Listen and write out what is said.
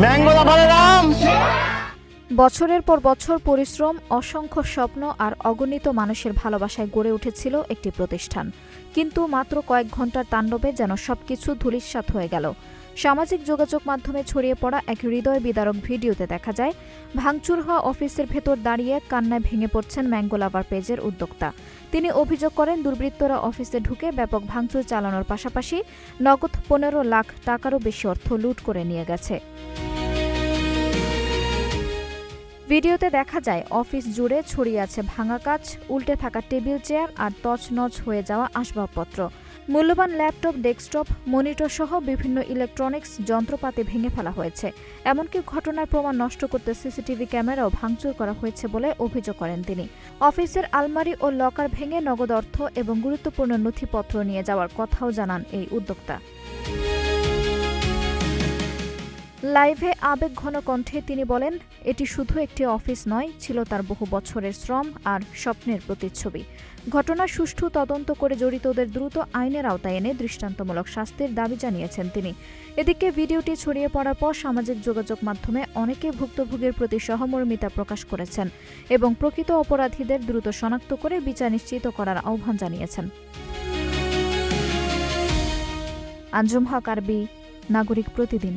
Mango লাভারের আম। বছরের পর বছর পরিশ্রম, অসংখ্য স্বপ্ন আর অগণিত মানুষের ভালোবাসায় গড়ে উঠেছিল একটি প্রতিষ্ঠান। কিন্তু মাত্র কয়েক ঘন্টার তাণ্ডবে যেন সবকিছু ধূলিসাৎ হয়ে গেল। সামাজিক যোগাযোগ মাধ্যমে ছড়িয়ে পড়া এক হৃদয় বিদারক ভিডিওতে দেখা যায় ভাঙচুর হওয়া অফিসের ভেতর দাঁড়িয়ে কান্নায় ভেঙে পড়ছেন ম্যাঙ্গো লাভার পেজের উদ্যোক্তা। তিনি অভিযোগ করেন দুর্বৃত্তরা অফিসে ঢুকে ব্যাপক ভাঙচুর চালানোর পাশাপাশি নগদ 15 লাখ টাকারও বেশি অর্থ লুট করে নিয়ে গেছে। ভিডিওতে দেখা যায় অফিস জুড়ে ছড়িয়ে আছে ভাঙা কাচ, উল্টে থাকা টেবিল চেয়ার আর তছনছ হয়ে যাওয়া আসবাবপত্র। মূল্যবান ল্যাপটপ, ডেস্কটপ, মনিটর সহ বিভিন্ন ইলেকট্রনিক্স যন্ত্রপাতি ভেঙে ফেলা হয়েছে। এমনকি ঘটনার প্রমাণ নষ্ট করতে সিসিটিভি ক্যামেরাও ভাঙচুর করা হয়েছে বলে অভিযোগ করেন তিনি। অফিসের আলমারি ও লকার ভেঙে নগদ অর্থ এবং গুরুত্বপূর্ণ নথিপত্র নিয়ে যাওয়ার কথাও জানান এই উদ্যোক্তা। লাইভে আবেগঘন কণ্ঠে তিনি বলেন, এটি শুধু একটি অফিস নয়, ছিল তার বহু বছরের শ্রম আর স্বপ্নের প্রতিচ্ছবি। ঘটনার সুষ্ঠু তদন্ত করে জড়িতদের দ্রুত আইনের আওতায় এনে দৃষ্টান্তমূলক শাস্তির দাবি জানিয়েছেন তিনি। এদিকে ভিডিওটি ছড়িয়ে পড়ার পর সামাজিক যোগাযোগ মাধ্যমে অনেকে ভুক্তভোগীর প্রতি সহমর্মিতা প্রকাশ করেছেন এবং প্রকৃত অপরাধীদের দ্রুত শনাক্ত করে বিচার নিশ্চিত করার আহ্বান জানিয়েছেন। আঞ্জুম হক আরবি, নাগরিক প্রতিদিন।